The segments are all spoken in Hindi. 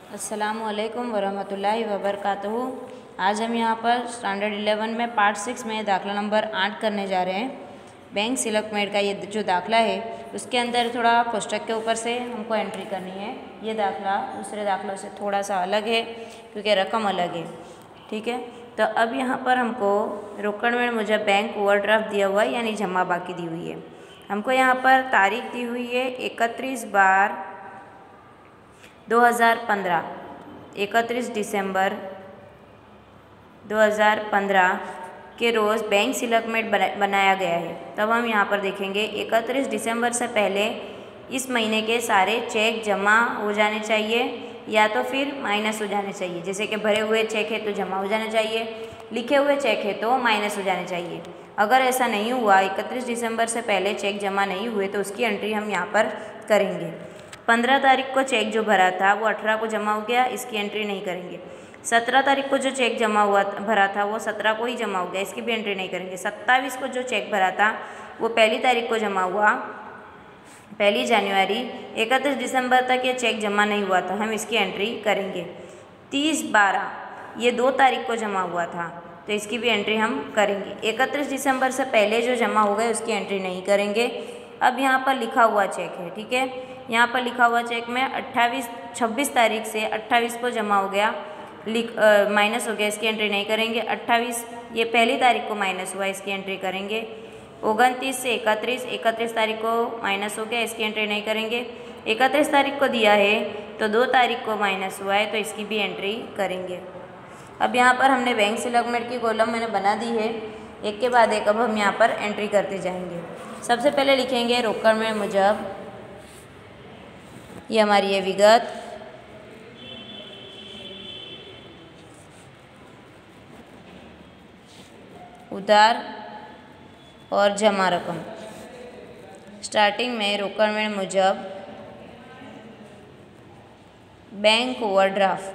अस्सलामुअलैकुम वरहमतुल्लाहि वबरकातुहू। आज हम यहाँ पर स्टैंडर्ड 11 में पार्ट 6 में दाखला नंबर 8 करने जा रहे हैं। बैंक सिलकमेट का ये जो दाखला है उसके अंदर थोड़ा कोष्टक के ऊपर से हमको एंट्री करनी है। ये दाखला दूसरे दाखलों से थोड़ा सा अलग है क्योंकि रकम अलग है। ठीक है, तो अब यहाँ पर हमको रोकड़ में मुझे बैंक ओवरड्राफ्ट दिया हुआ है यानी जमा बाकी दी हुई है। हमको यहाँ पर तारीख दी हुई है 31/2015, 31 दिसंबर 2015 के रोज़ बैंक सिलकमेट बनाया गया है। तब हम यहाँ पर देखेंगे 31 दिसंबर से पहले इस महीने के सारे चेक जमा हो जाने चाहिए या तो फिर माइनस हो जाने चाहिए। जैसे कि भरे हुए चेक है तो जमा हो जाने चाहिए, लिखे हुए चेक है तो माइनस हो जाने चाहिए। अगर ऐसा नहीं हुआ, 31 दिसंबर से पहले चेक जमा नहीं हुए तो उसकी एंट्री हम यहाँ पर करेंगे। 15 तारीख को चेक जो भरा था वो 18 को जमा हो गया, इसकी एंट्री नहीं करेंगे। 17 तारीख को जो चेक जमा हुआ भरा था वो 17 को ही जमा हो गया, इसकी भी एंट्री नहीं करेंगे। 27 को जो चेक भरा था वो 1 तारीख को जमा हुआ, 1 जनवरी। 31 दिसंबर तक ये चेक जमा नहीं हुआ था, हम इसकी एंट्री करेंगे। 30/12 ये 2 तारीख को जमा हुआ था तो इसकी भी एंट्री हम करेंगे। 31 दिसंबर से पहले जो जमा हो गए उसकी एंट्री नहीं करेंगे। अब यहाँ पर लिखा हुआ चेक है, ठीक है, यहाँ पर लिखा हुआ चेक में 26 तारीख से 28 को जमा हो गया, माइनस हो गया, इसकी एंट्री नहीं करेंगे। 28 ये 1 तारीख को माइनस हुआ, इसकी एंट्री करेंगे। 29 से 31 तारीख को माइनस हो गया, इसकी एंट्री नहीं करेंगे। 31 तारीख को दिया है तो 2 तारीख को माइनस हुआ है तो इसकी भी एंट्री करेंगे। अब यहाँ पर हमने बैंक सिलकमेट की कॉलम मैंने बना दी है, एक के बाद एक अब हम यहाँ पर एंट्री करते जाएंगे। सबसे पहले लिखेंगे रोकड़ में मुजब, ये हमारी है विगत, उधार और जमा रकम। स्टार्टिंग में रोकड़ में मुजब बैंक ओवरड्राफ्ट,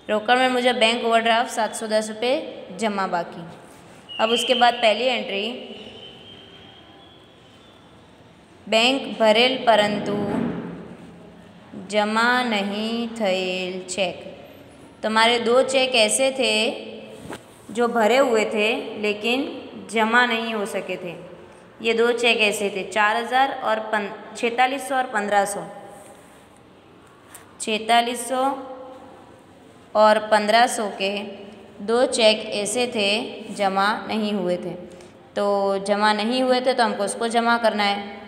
रोकड़ में मुझे बैंक ओवरड्राफ्ट 710 रुपये जमा बाकी। अब उसके बाद पहली एंट्री, बैंक भरेल परंतु जमा नहीं थયેલ चेक। तुम्हारे 2 चेक ऐसे थे जो भरे हुए थे लेकिन जमा नहीं हो सके थे। ये 2 चेक ऐसे थे 4000 और 4600 और 1500, 4600 और 1500 के 2 चेक ऐसे थे जमा नहीं हुए थे। तो जमा नहीं हुए थे तो हमको उसको जमा करना है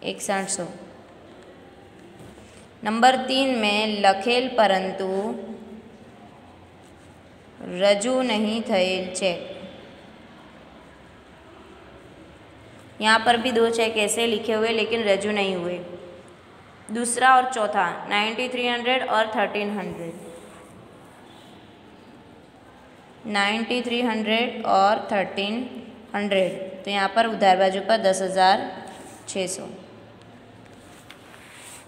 6100। नंबर 3 में लखेल परंतु रजू नहीं थયેલ चेक। यहाँ पर भी 2 चेक ऐसे लिखे हुए लेकिन रजू नहीं हुए। दूसरा और चौथा 9300 और 1300, 9300 और 1300, तो यहाँ पर उधार बाजू पर 10,600।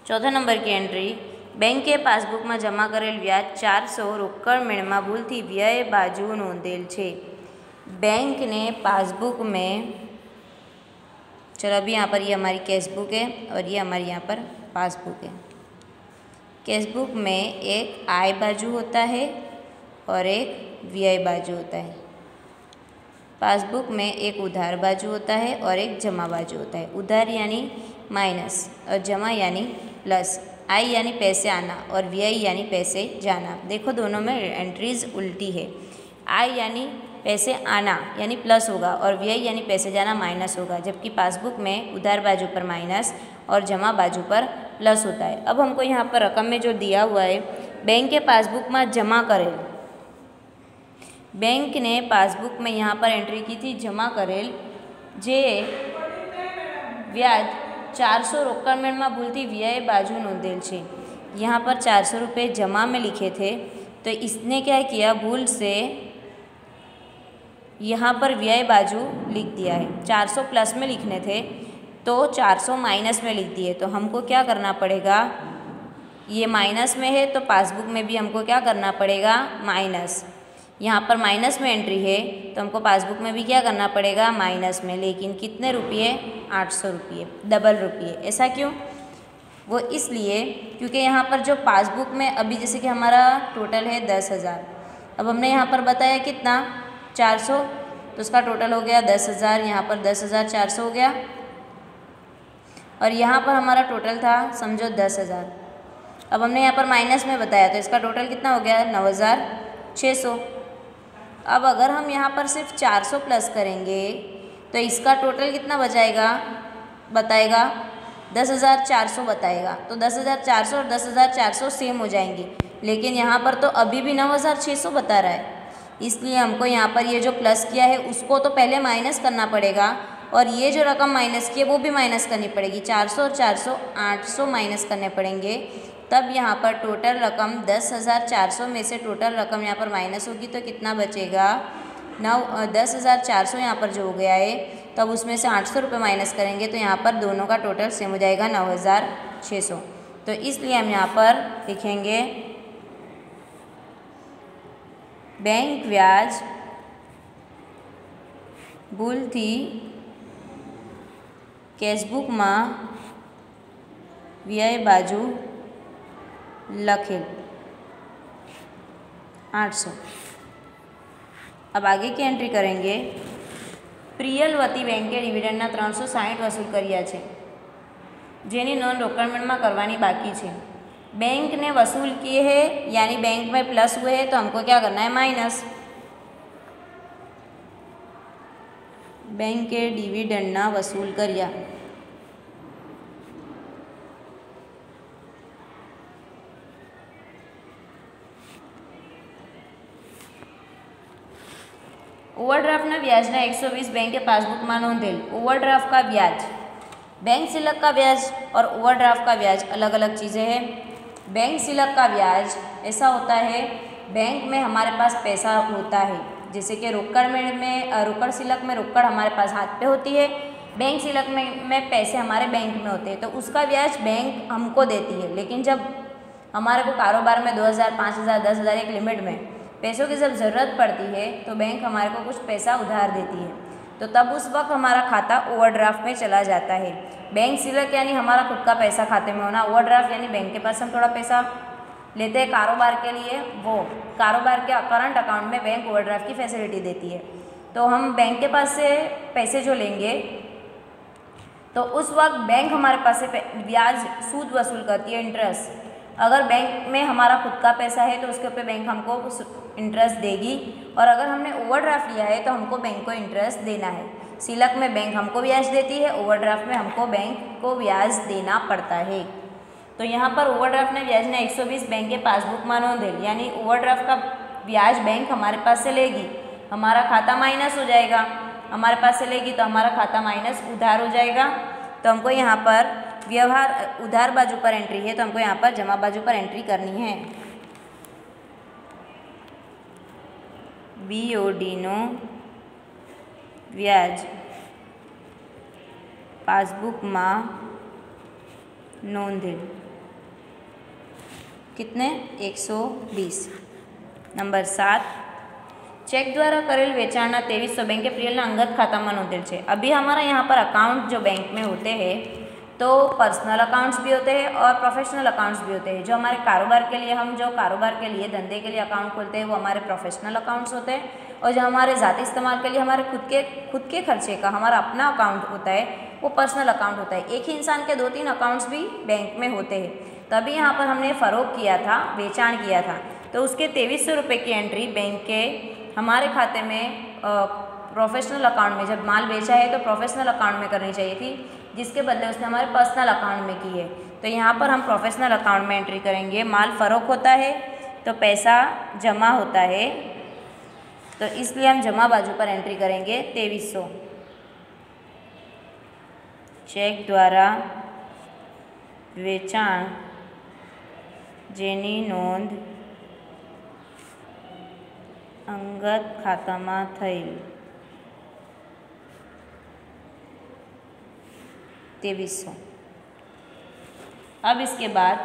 चौथा नंबर की एंट्री, बैंक के पासबुक में जमा करेल व्याज 400 रोकड़ मेळમાં ભૂલથી વ્યય बाजू नोंधेल छे। बैंक ने पासबुक में, चलो अभी यहाँ पर ये हमारी कैश बुक है और ये हमारी यहाँ पर पासबुक है। कैश बुक में एक आय बाजू होता है और एक व्यय बाजू होता है। पासबुक में एक उधार बाजू होता है और एक जमा बाजू होता है। उधार यानी माइनस और जमा यानी प्लस। आय यानी पैसे आना और व्यय यानी पैसे जाना। देखो दोनों में एंट्रीज उल्टी है। आय यानी पैसे आना यानी प्लस होगा और व्यय यानी पैसे जाना माइनस होगा, जबकि पासबुक में उधार बाजू पर माइनस और जमा बाजू पर प्लस होता है। अब हमको यहाँ पर रकम में जो दिया हुआ है, बैंक के पासबुक में जमा करेल, बैंक ने पासबुक में यहाँ पर एंट्री की थी जमा करेल जे व्याज 400 रोकड़ मेळમાં ભૂલથી व्यय बाजू नोंधेल छे। यहाँ पर 400 रुपये जमा में लिखे थे तो इसने क्या किया, भूल से यहाँ पर व्यय बाजू लिख दिया है। 400 प्लस में लिखने थे तो 400 माइनस में लिख दिए। तो हमको क्या करना पड़ेगा, ये माइनस में है तो पासबुक में भी हमको क्या करना पड़ेगा, माइनस। यहाँ पर माइनस में एंट्री है तो हमको पासबुक में भी क्या करना पड़ेगा, माइनस में। लेकिन कितने रुपये, 800 रुपये, डबल रुपये। ऐसा क्यों, वो इसलिए क्योंकि यहाँ पर जो पासबुक में अभी जैसे कि हमारा टोटल है 10,000, अब हमने यहाँ पर बताया कितना 400, तो उसका टोटल हो गया 10,000, यहाँ पर 10,400 हो गया, और यहाँ पर हमारा टोटल था समझो 10,000। अब हमने यहाँ पर माइनस में बताया तो इसका टोटल कितना हो गया 9,600। अब अगर हम यहाँ पर सिर्फ 400 प्लस करेंगे तो इसका टोटल कितना बचाएगा बताएगा 10,400 बताएगा। तो 10,400 और 10,400 सेम हो जाएंगी, लेकिन यहाँ पर तो अभी भी 9,600 बता रहा है, इसलिए हमको यहाँ पर ये जो प्लस किया है उसको तो पहले माइनस करना पड़ेगा, और ये जो रकम माइनस की है वो भी माइनस करनी पड़ेगी। 400 और 400 800 माइनस करने पड़ेंगे, तब यहाँ पर टोटल रकम 10,400 में से टोटल रकम यहाँ पर माइनस होगी तो कितना बचेगा 10,400 यहाँ पर जो हो गया है, तब उसमें से 800 रुपये माइनस करेंगे तो यहाँ पर दोनों का टोटल सेम हो जाएगा 9,600। तो इसलिए हम यहाँ पर लिखेंगे बैंक ब्याज भूलथी केसबुक में व्यय बाजू लखेल 800। अब आगे की एंट्री करेंगे। प्रियल वती बेंके डिविडंडना 360 वसूल कर्या छे, जेनी नोंध रोकड़मेंटमां करवानी बाकी छे। बैंक ने वसूल किए हैं यानी बैंक में प्लस हुए हैं, तो हमको क्या करना है माइनस। बैंक के डिविडंडना वसूल कर्या, ओवरड्राफ्टना व्याजना 120 बैंक के पासबुक में नोंधेल। ओवरड्राफ्ट का ब्याज, बैंक सिलक का ब्याज और ओवरड्राफ्ट का ब्याज अलग अलग चीज़ें हैं। बैंक सिलक का ब्याज ऐसा होता है, बैंक में हमारे पास पैसा होता है, जैसे कि रोकड़ सिलक में रोकड़ हमारे पास हाथ पे होती है, बैंक सिलक में पैसे हमारे बैंक में होते हैं, तो उसका ब्याज बैंक हमको देती है। लेकिन जब हमारे को कारोबार में 2,000 5,000 10,000 एक लिमिट में पैसों की जब ज़रूरत पड़ती है तो बैंक हमारे को कुछ पैसा उधार देती है, तो तब उस वक्त हमारा खाता ओवरड्राफ्ट में चला जाता है। बैंक सिलक यानी हमारा खुद का पैसा खाते में होना, ओवरड्राफ्ट यानी बैंक के पास हम थोड़ा पैसा लेते हैं कारोबार के लिए, वो कारोबार के करंट अकाउंट में बैंक ओवरड्राफ्ट की फैसिलिटी देती है। तो हम बैंक के पास से पैसे जो लेंगे तो उस वक्त बैंक हमारे पास से ब्याज सूद वसूल करती है, इंटरेस्ट। अगर बैंक में हमारा खुद का पैसा है तो उसके ऊपर बैंक हमको इंटरेस्ट देगी, और अगर हमने ओवरड्राफ्ट लिया है तो हमको बैंक को इंटरेस्ट देना है। सिलक में बैंक हमको ब्याज देती है, ओवरड्राफ्ट में हमको बैंक को ब्याज देना पड़ता है। तो यहाँ पर ओवरड्राफ्ट ने ब्याज ने 120 बैंक के पासबुक में नोंधेल, यानी ओवरड्राफ्ट का ब्याज बैंक हमारे पास से लेगी, हमारा खाता माइनस हो जाएगा, हमारे पास से लेगी तो हमारा खाता माइनस उधार हो जाएगा। तो हमको यहाँ पर व्यवहार उधार बाजू पर एंट्री है, तो हमको यहाँ पर जमा बाजू पर एंट्री करनी है। BOD नो व्याज पासबुक में नोंधेल कितने 120। नंबर 7 चेक द्वारा करेल वेचाणना 2300 बैंक के प्रियलना अंगत खाता में नोंधेल है। अभी हमारा यहाँ पर अकाउंट जो बैंक में होते हैं तो पर्सनल अकाउंट्स भी होते हैं और प्रोफेशनल अकाउंट्स भी होते हैं। जो हमारे कारोबार के लिए हम जो कारोबार के लिए धंधे के लिए अकाउंट खोलते हैं वो हमारे प्रोफेशनल अकाउंट्स होते हैं, और जो हमारे ज़ाती इस्तेमाल के लिए हमारे खुद के खर्चे का हमारा अपना अकाउंट होता है वो पर्सनल अकाउंट होता है। एक ही इंसान के 2-3 अकाउंट्स भी बैंक में होते हैं। तभी यहाँ पर हमने फ़रोग किया था, बेचान किया था, तो उसके 2300 रुपये की एंट्री बैंक के हमारे खाते में प्रोफेशनल अकाउंट में, जब माल बेचा है तो प्रोफेशनल अकाउंट में करनी चाहिए थी, जिसके बदले उसने हमारे पर्सनल अकाउंट में की है। तो यहाँ पर हम प्रोफेशनल अकाउंट में एंट्री करेंगे। माल फ़रोख होता है तो पैसा जमा होता है, तो इसलिए हम जमा बाजू पर एंट्री करेंगे 2300। चेक द्वारा वेचाण जेनी नोंध अंगत खाता में थयेल 2300। अब इसके बाद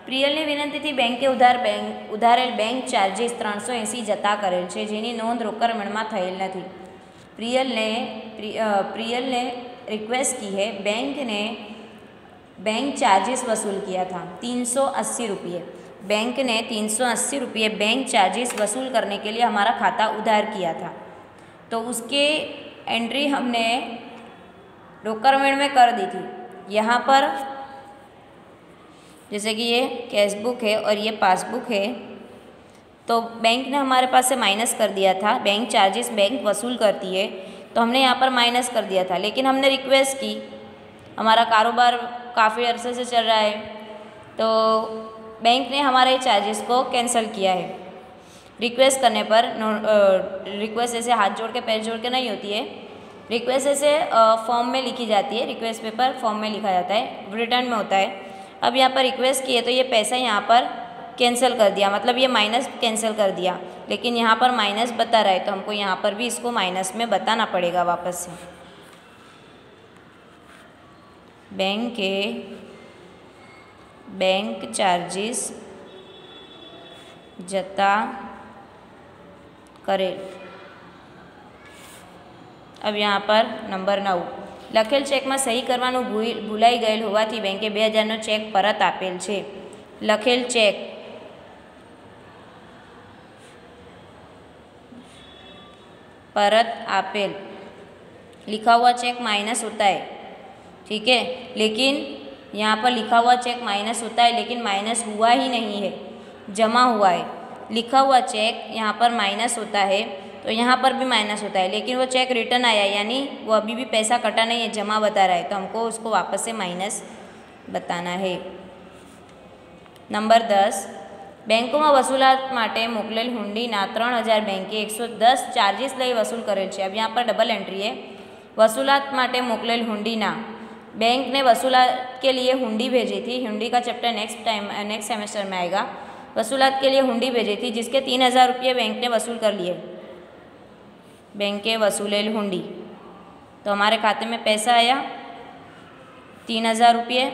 प्रियल ने विनंती थी बैंक के उधारेल बैंक चार्जेस 380 जता करेल छे, जेनी नोंध रोकड़ में थयेल नथी। प्रियल ने रिक्वेस्ट की है बैंक ने बैंक चार्जेस वसूल किया था 380 रुपये। बैंक ने 380 रुपये बैंक चार्जेस वसूल करने के लिए हमारा खाता उधार किया था। तो उसके एंट्री हमने रिक्वायरमेंट में कर दी थी। यहाँ पर जैसे कि ये कैश बुक है और ये पासबुक है, तो बैंक ने हमारे पास से माइनस कर दिया था। बैंक चार्जेस बैंक वसूल करती है, तो हमने यहाँ पर माइनस कर दिया था। लेकिन हमने रिक्वेस्ट की, हमारा कारोबार काफ़ी अरसे से चल रहा है, तो बैंक ने हमारे चार्जेस को कैंसिल किया है। रिक्वेस्ट करने पर रिक्वेस्ट ऐसे हाथ जोड़ के पैर जोड़ के नहीं होती है, रिक्वेस्ट ऐसे फॉर्म में लिखी जाती है। रिक्वेस्ट पेपर फॉर्म में लिखा जाता है, रिटर्न में होता है। अब यहाँ पर रिक्वेस्ट किए तो ये पैसा यहाँ पर कैंसिल कर दिया, मतलब ये माइनस कैंसिल कर दिया, लेकिन यहाँ पर माइनस बता रहा है, तो हमको यहाँ पर भी इसको माइनस में बताना पड़ेगा वापस से। बैंक के बैंक चार्जेस जता करेल। अब यहाँ पर नंबर 9, લખેલ ચેકમાં સહી કરવાનું ભૂલાઈ ગયેલ હોવાથી બેંકે 2000નો ચેક પરત આપેલ છે। લખેલ ચેક परत आपेल, लिखा हुआ चेक माइनस होता है, ठीक है, लेकिन यहाँ पर लिखा हुआ चेक माइनस होता है, लेकिन माइनस हुआ ही नहीं है, जमा हुआ है। लिखा हुआ चेक यहाँ पर माइनस होता है, तो यहाँ पर भी माइनस होता है, लेकिन वो चेक रिटर्न आया, यानी वो अभी भी पैसा कटा नहीं है, जमा बता रहा है, तो हमको उसको वापस से माइनस बताना है। नंबर 10, બેંકોમાં વસૂલાત માટે મોકલેલ હુંડીના 3000 બેંકે 110 ચાર્જીસ લઈ વસૂલ કરેલ છે। अब यहाँ पर डबल एंट्री है। वसूलात માટે મોકલેલ હુંડીના, बैंक ने वसूलात के लिए हुंडी भेजी थी। हुंडी का चैप्टर नेक्स्ट सेमेस्टर में आएगा। वसूलात के लिए हुंडी भेजी थी, जिसके 3000 रुपये बैंक ने वसूल कर लिए। बैंक के वसूलेल हुंडी, तो हमारे खाते में पैसा आया 3000 रुपये।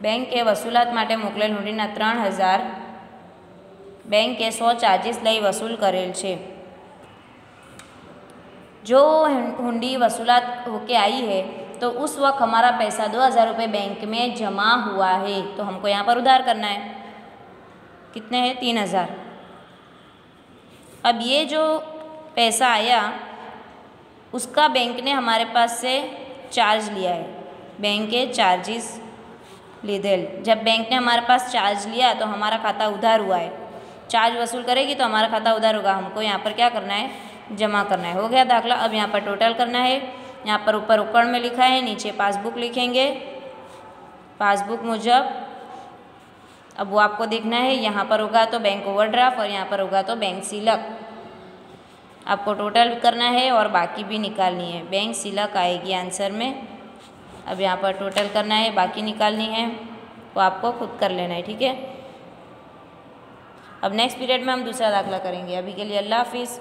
बैंक के वसूलात માટે મોકલેલ હુંડીના 3000 બેંકે 100 ચાર્જીસ લઈ વસૂલ કરેલ છે। जो हुंडी वसूलात होके आई है, तो उस वक्त हमारा पैसा 2000 रुपये बैंक में जमा हुआ है, तो हमको यहाँ पर उधार करना है। कितने हैं? 3000। अब ये जो पैसा आया, उसका बैंक ने हमारे पास से चार्ज लिया है। बैंक के चार्जिस लीधेल। जब बैंक ने हमारे पास चार्ज लिया तो हमारा खाता उधार हुआ है। चार्ज वसूल करेगी तो हमारा खाता उधार होगा। हमको यहाँ पर क्या करना है? जमा करना है। हो गया दाखला। अब यहाँ पर टोटल करना है। यहाँ पर ऊपर उकड़ में लिखा है, नीचे पासबुक लिखेंगे। पासबुक मुजब अब वो आपको देखना है। यहाँ पर होगा तो बैंक ओवरड्राफ्ट और यहाँ पर होगा तो बैंक सिलक। आपको टोटल करना है और बाकी भी निकालनी है। बैंक सिलक आएगी आंसर में। अब यहाँ पर टोटल करना है, बाकी निकालनी है, वो आपको खुद कर लेना है, ठीक है। अब नेक्स्ट पीरियड में हम दूसरा दाखला करेंगे। अभी के लिए अल्लाह हाफिज़।